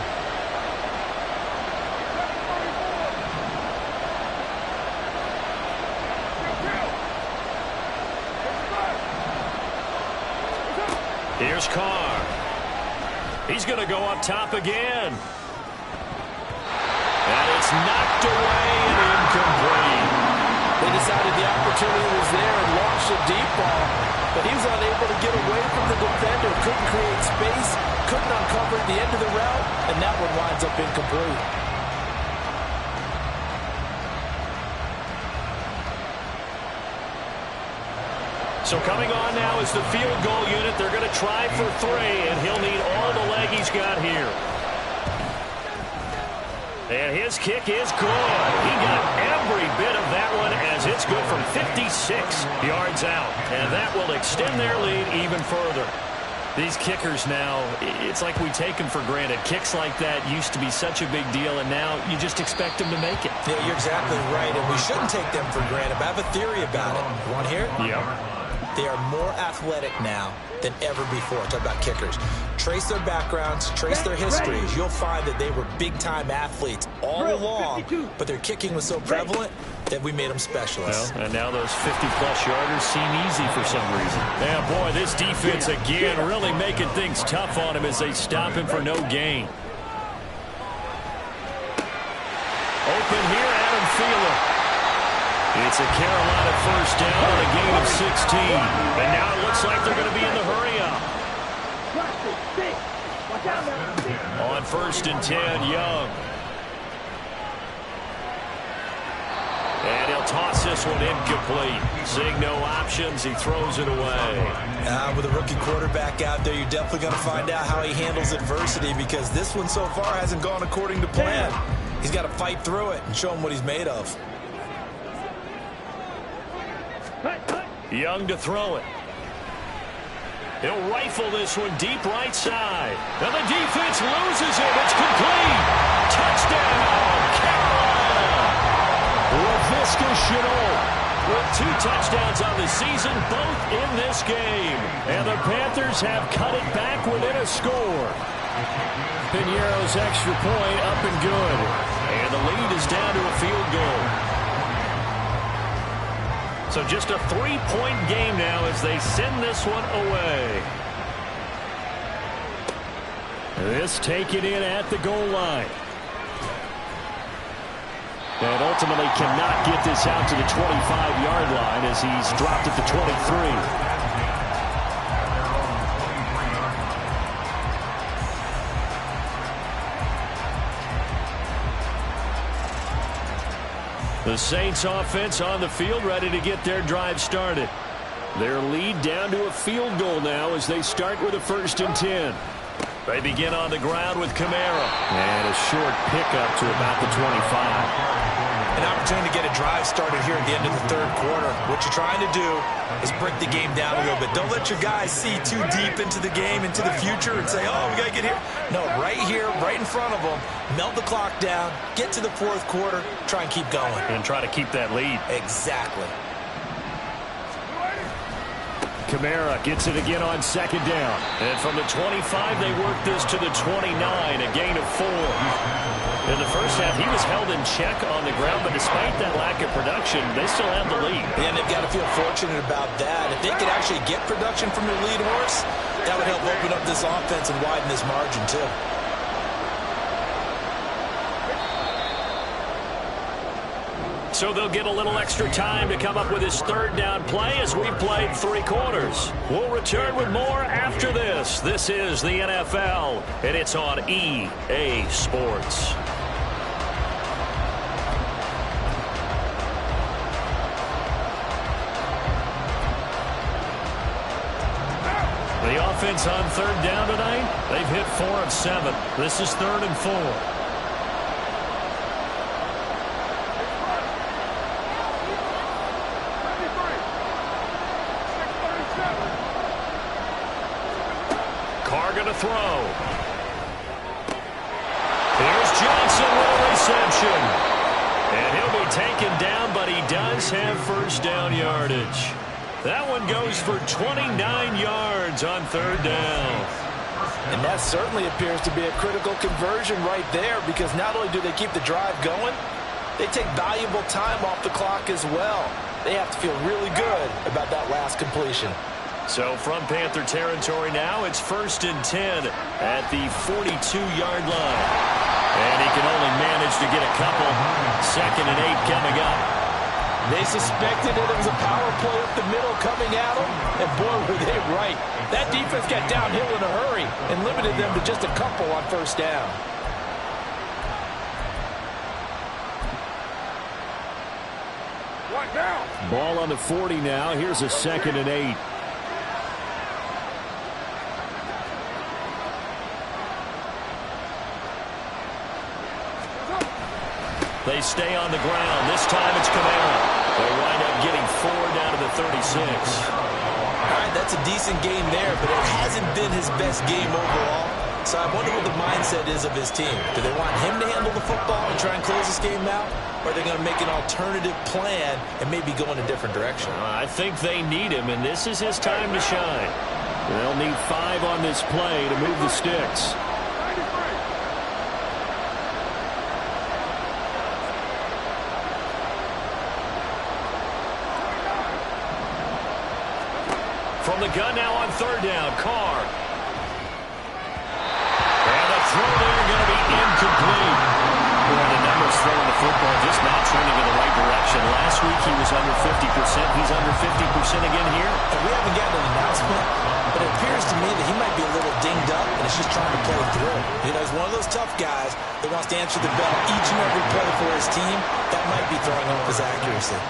Here's Carr. He's going to go up top again. And it's knocked away and incomplete.
They decided the opportunity was there and launched a deep ball, but he was unable to get away from the defender, couldn't create space, couldn't uncover the end of the route, and that one winds up incomplete.
So coming on now is the field goal unit. They're going to try for 3, and he'll need all the leg he's got here. And his kick is good. He got every bit of that one as it's good from 56 yards out. And that will extend their lead even further. These kickers now, it's like we take them for granted. Kicks like that used to be such a big deal, and now you just expect them to make it.
Yeah, you're exactly right, and we shouldn't take them for granted. But I have a theory about it. You want to hear it?
Yeah.
They are more athletic now than ever before. Talk about kickers. Trace their backgrounds, trace their histories. You'll find that they were big-time athletes all along, but their kicking was so prevalent, that we made them specialists.
Well, and now those 50-plus yarders seem easy for some reason. Yeah, boy, this defense again really making things tough on him as they stop him for no gain. Open here, Adam Thielen. It's a Carolina first down on a gain of 16. And now it looks like they're going to be in the hurry-up. On 1st and 10, Young. And he'll toss this one incomplete. Seeing no options, he throws it away.
With a rookie quarterback out there, you're definitely going to find out how he handles adversity, because this one so far hasn't gone according to plan. He's got to fight through it and show him what he's made of.
Young to throw it. He'll rifle this one deep right side. And the defense loses it. It's complete. Touchdown, Carolina. Laviska Shenault with 2 touchdowns on the season, both in this game. And the Panthers have cut it back within a score. Piñeiro's extra point up and good. And the lead is down to a field goal. So just a 3-point game now as they send this one away. This taken in at the goal line. And ultimately cannot get this out to the 25-yard line as he's dropped at the 23. The Saints offense on the field, ready to get their drive started. Their lead down to a field goal now as they start with a 1st and 10. They begin on the ground with Kamara. And a short pickup to about the 25.
An opportunity to get a drive started here at the end of the 3rd quarter. What you're trying to do is break the game down a little bit. Don't let your guys see too deep into the game, into the future, and say, oh, we got to get here. No, right here, right in front of them, melt the clock down, get to the 4th quarter, try and keep going.
And try to keep that lead.
Exactly.
Kamara gets it again on 2nd down. And from the 25, they work this to the 29, a gain of 4. In the first half, he was held in check on the ground, but despite that lack of production, they still have the lead.
And they've got to feel fortunate about that. If they could actually get production from their lead horse, that would help open up this offense and widen this margin, too.
So they'll get a little extra time to come up with his 3rd down play as we played 3 quarters. We'll return with more after this. This is the NFL, and it's on EA Sports. The offense on 3rd down tonight, they've hit 4 of 7. This is 3rd and 4. To throw. Here's Johnson with a reception. And he'll be taken down, but he does have 1st down yardage. That one goes for 29 yards on 3rd down.
And that certainly appears to be a critical conversion right there, because not only do they keep the drive going, they take valuable time off the clock as well. They have to feel really good about that last completion.
So from Panther territory now, it's 1st and 10 at the 42-yard line. And he can only manage to get a couple. 2nd and 8 coming up.
They suspected it was a power play up the middle coming at them, and boy, were they right. That defense got downhill in a hurry and limited them to just a couple on 1st down.
Ball on the 40 now. Here's a 2nd and 8. They stay on the ground. This time it's Kamara. They wind up getting 4 down to the 36.
All right, that's a decent game there, but it hasn't been his best game overall. So I wonder what the mindset is of his team. Do they want him to handle the football and try and close this game out? Or are they going to make an alternative plan and maybe go in a different direction?
I think they need him, and this is his time to shine. They'll need 5 on this play to move the sticks. From the gun now on third down, Carr. And the throw there going to be incomplete. Boy, the numbers throwing the football just not trending in the right direction. Last week he was under 50%. He's under 50% again here.
And we haven't gotten an announcement, but it appears to me that he might be a little dinged up and is just trying to play through. You know, he's one of those tough guys that wants to answer the bell each and every play for his team. That might be throwing off his accuracy.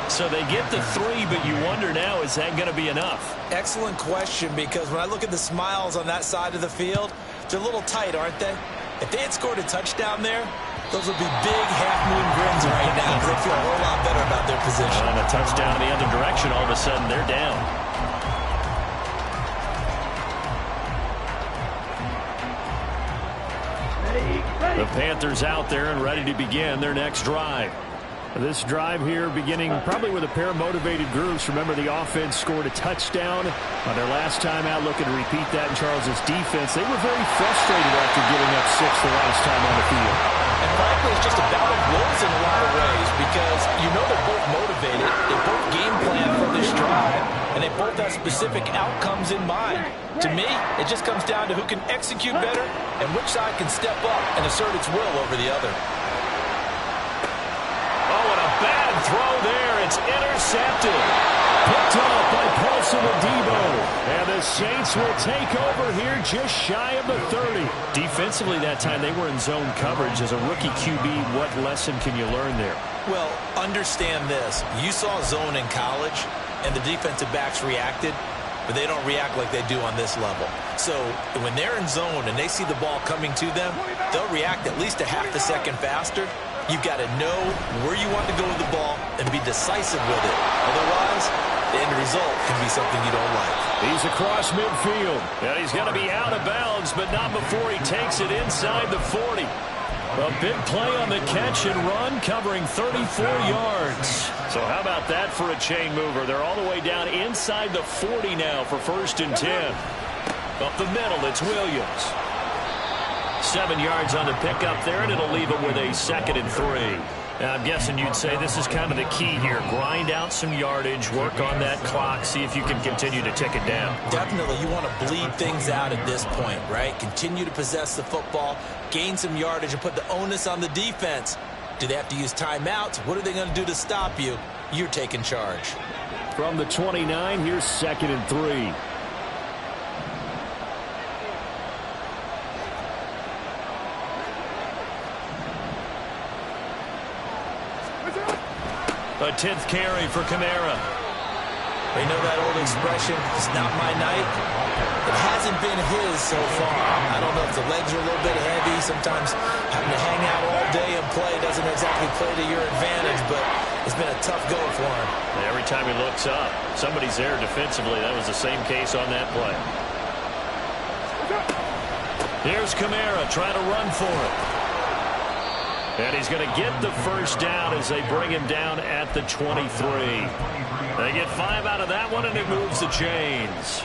So they get the 3, but you wonder now, is that going to be enough?
Excellent question, because when I look at the smiles on that side of the field, they're a little tight, aren't they? If they had scored a touchdown there, those would be big half-moon grins right now, because they feel a whole lot better about their position.
And a touchdown in the other direction, all of a sudden they're down. The Panthers out there and ready to begin their next drive. This drive here beginning probably with a pair of motivated groups. Remember, the offense scored a touchdown on their last time out, looking to repeat that in Charles's defense. They were very frustrated after giving up 6 the last time on the field.
And frankly, it's just a bout of wills in a lot of ways, because you know they're both motivated. They both game plan for this drive, and they both have specific outcomes in mind. To me, it just comes down to who can execute better and which side can step up and assert its will over the other.
Bad throw there. It's intercepted. Picked up by Paulson Adebo. And the Saints will take over here just shy of the 30. Defensively that time, they were in zone coverage. As a rookie QB, what lesson can you learn there?
Well, understand this. You saw zone in college, and the defensive backs reacted, but they don't react like they do on this level. So when they're in zone and they see the ball coming to them, they'll react at least a half a second faster. You've got to know where you want to go with the ball and be decisive with it. Otherwise, the end result can be something you don't like.
He's across midfield. And he's going to be out of bounds, but not before he takes it inside the 40. A big play on the catch and run, covering 34 yards. So how about that for a chain mover? They're all the way down inside the 40 now for 1st and 10. Up the middle, it's Williams. 7 yards on the pickup there, and it'll leave it with a 2nd and 3. Now, I'm guessing you'd say this is kind of the key here. Grind out some yardage, work on that clock, see if you can continue to tick it down.
Definitely, you want to bleed things out at this point, right? Continue to possess the football, gain some yardage, and put the onus on the defense. Do they have to use timeouts? What are they going to do to stop you? You're taking charge.
From the 29, here's 2nd and 3. A 10th carry for Kamara.
They know that old expression, it's not my night. It hasn't been his so far. I don't know if the legs are a little bit heavy. Sometimes having to hang out all day and play doesn't exactly play to your advantage, but it's been a tough go for him.
Every time he looks up, somebody's there defensively. That was the same case on that play. Here's Kamara trying to run for it. And he's going to get the first down as they bring him down at the 23. They get 5 out of that one, and it moves the chains.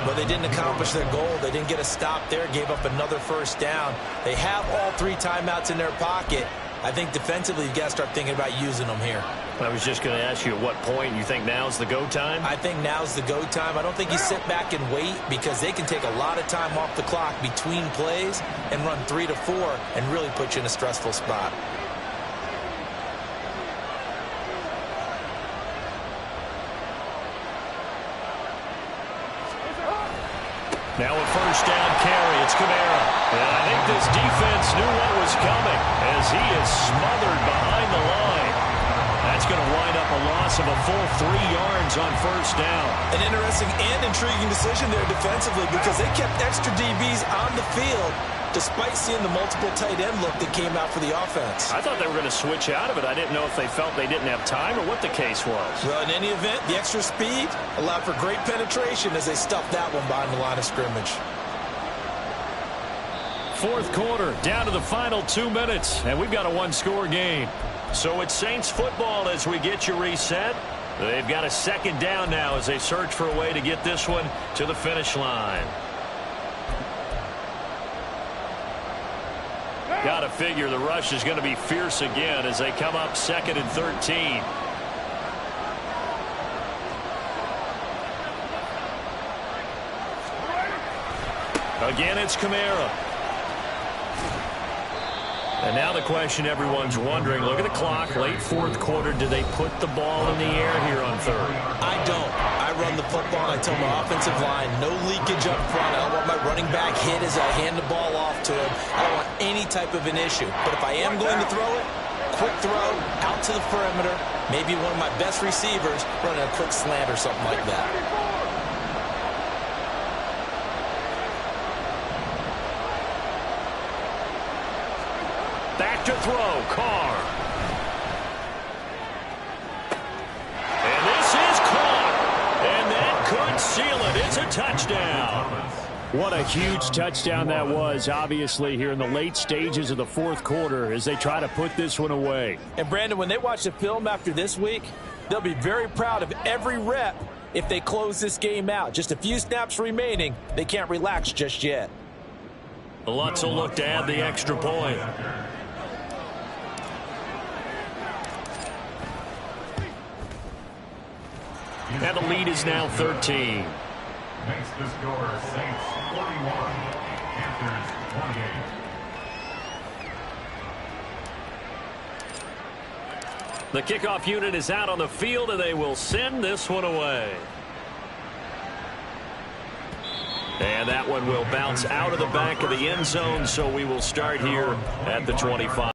But they didn't accomplish their goal. They didn't get a stop there, gave up another first down. They have all 3 timeouts in their pocket. I think defensively, you've got to start thinking about using them here.
I was just going to ask you at what point you think now's the go time?
I think now's the go time. I don't think you sit back and wait, because they can take a lot of time off the clock between plays and run 3 to 4 and really put you in a stressful spot.
Now a first down carry. It's Kamara. And I think this defense knew what was coming as he is smothered behind the line. That's going to wind up a loss of a full 3 yards on first down.
An interesting and intriguing decision there defensively, because they kept extra DBs on the field despite seeing the multiple tight end look that came out for the offense.
I thought they were going to switch out of it. I didn't know if they felt they didn't have time or what the case was.
Well, in any event, the extra speed allowed for great penetration as they stuffed that one behind the line of scrimmage.
4th quarter, down to the final 2 minutes, and we've got a 1-score game. So it's Saints football as we get you reset. They've got a 2nd down now as they search for a way to get this one to the finish line. Got to figure the rush is going to be fierce again as they come up 2nd and 13. Again, it's Kamara. And now the question everyone's wondering, look at the clock, late fourth quarter, do they put the ball in the air here on third?
I don't. I run the football, and I tell my offensive line, no leakage up front. I don't want my running back hit as I hand the ball off to him. I don't want any type of an issue. But if I am going to throw it, quick throw, out to the perimeter, maybe one of my best receivers running a quick slant or something like that.
Back to throw, Carr. And this is caught. And that could seal it. It's a touchdown. What a huge touchdown that was, obviously, here in the late stages of the fourth quarter as they try to put this one away.
And, Brandon, when they watch the film after this week, they'll be very proud of every rep if they close this game out. Just a few snaps remaining. They can't relax just yet.
Lutz will look to add the extra point. And the lead is now 13.
Makes the score Saints 41, Panthers 28.
The kickoff unit is out on the field, and they will send this one away. And that one will bounce out of the back of the end zone, so we will start here at the 25.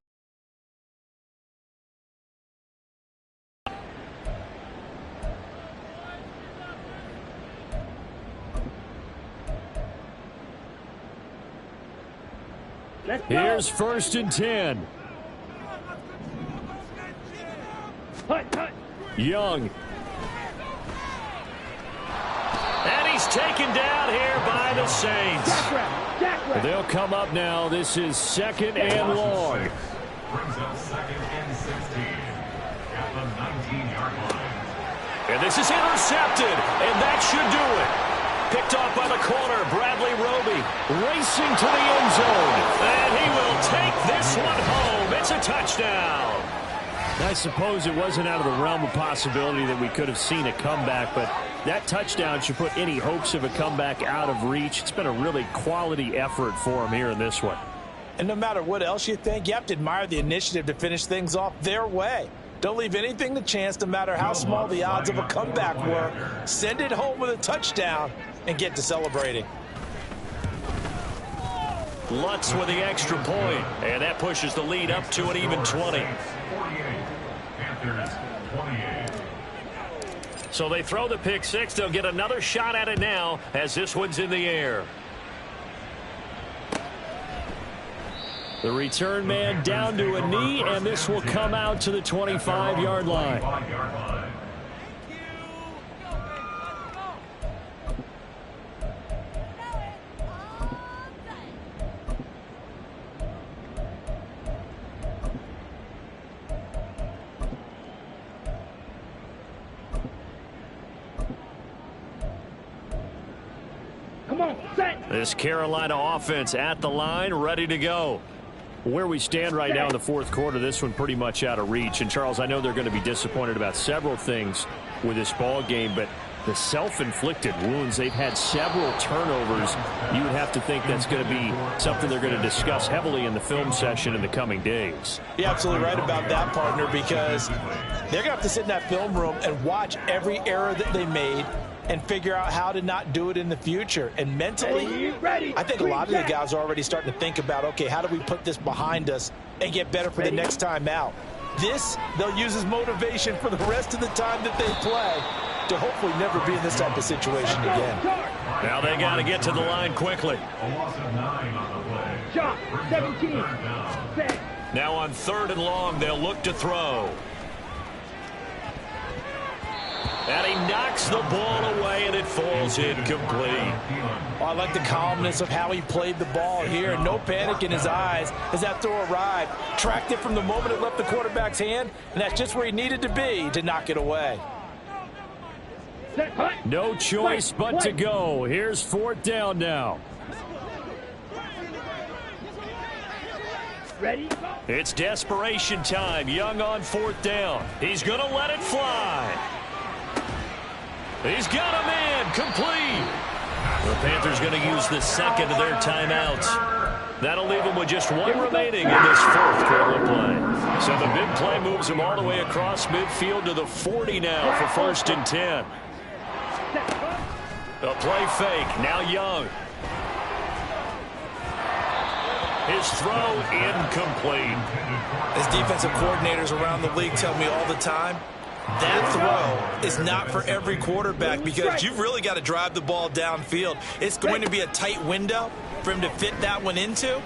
Here's 1st and 10. Young. And he's taken down here by the Saints. They'll come up now. This is 2nd and long.
Brings up 2nd and 16 at the 19-yard line.
And this is intercepted, and that should do it. Picked off by the corner, Bradley Roby, racing to the end zone. And he will take this one home. It's a touchdown. I suppose it wasn't out of the realm of possibility that we could have seen a comeback, but that touchdown should put any hopes of a comeback out of reach. It's been a really quality effort for him here in this one.
And no matter what else you think, you have to admire the initiative to finish things off their way. Don't leave anything to chance, no matter how small the odds of a comeback were. Send it home with a touchdown and get to celebrating.
Lutz with the extra point, and that pushes the lead up to an even 20.
48, Panthers 28.
So they throw the pick six. They'll get another shot at it now as this one's in the air. The return man down to a knee, and this will come out to the 25-yard line.
Come on, set.
This Carolina offense at the line, ready to go. Where we stand right now in the fourth quarter, this one pretty much out of reach. And, Charles, I know they're going to be disappointed about several things with this ball game, but the self-inflicted wounds, they've had several turnovers. You would have to think that's going to be something they're going to discuss heavily in the film session in the coming days.
You're absolutely right about that, partner, because they're going to have to sit in that film room and watch every error that they made and figure out how to not do it in the future. And mentally, I think a lot of the guys are already starting to think about, okay, how do we put this behind us and get better for the next time out? This, they'll use as motivation for the rest of the time that they play to hopefully never be in this type of situation again.
Now they got to get to the line quickly.
A loss of 9 on the play.
Shot, 17. Set.
Now on 3rd and long, they'll look to throw. And he knocks the ball away, and it falls incomplete.
Well, I like the calmness of how he played the ball here. No panic in his eyes as that throw arrived. Tracked it from the moment it left the quarterback's hand, and that's just where he needed to be to knock it away.
No choice but to go. Here's 4th down now.
Ready?
It's desperation time. Young on 4th down. He's going to let it fly. He's got a man complete. The Panthers going to use the second of their timeouts. That'll leave them with just one remaining in this fourth quarter of play. So the big play moves them all the way across midfield to the 40 now for 1st and 10. A play fake. Now Young. His throw incomplete.
As defensive coordinators around the league tell me all the time, that throw is not for every quarterback because you've really got to drive the ball downfield. It's going to be a tight window for him to fit that one into.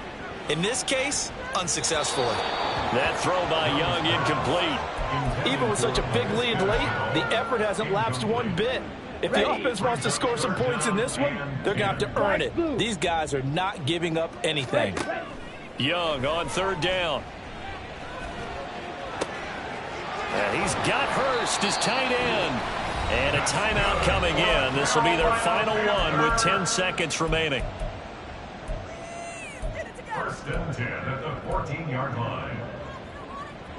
In this case, unsuccessfully.
That throw by Young incomplete.
Even with such a big lead late, the effort hasn't lapsed one bit. If the offense wants to score some points in this one, they're going to have to earn it. These guys are not giving up anything.
Young on 3rd down. And he's got Hurst as tight end. And a timeout coming in. This will be their final one with 10 seconds remaining.
1st and 10 at the 14-yard line.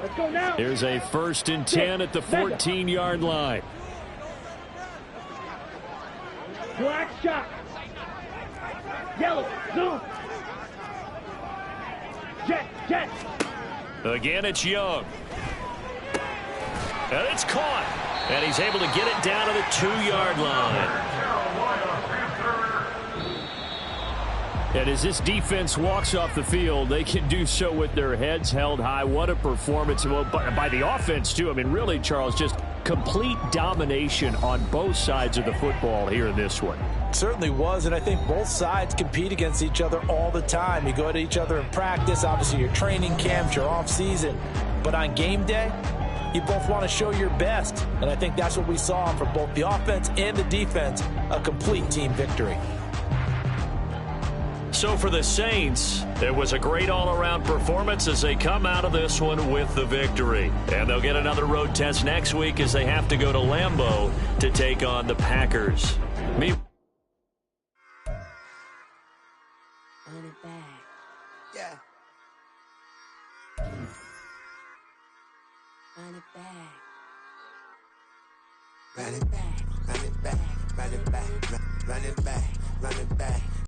Let's go now.
Here's a 1st and 10 at the 14-yard line.
Black shot. Yellow. Zoom. Jet.
Again, it's Young. And it's caught. And he's able to get it down to the 2-yard line. And as this defense walks off the field, they can do so with their heads held high. What a performance by the offense, too. I mean, really, Charles, just complete domination on both sides of the football here in this one.
Certainly was, and I think both sides compete against each other all the time. You go to each other in practice, obviously your training camps, your off-season. But on game day, you both want to show your best. And I think that's what we saw from both the offense and the defense, a complete team victory.
So for the Saints, it was a great all-around performance as they come out of this one with the victory. And they'll get another road test next week as they have to go to Lambeau to take on the Packers.
Run it back.
Yeah.
Run it back.
Run it back. Run it back. Run it back. Run it back. Run it back.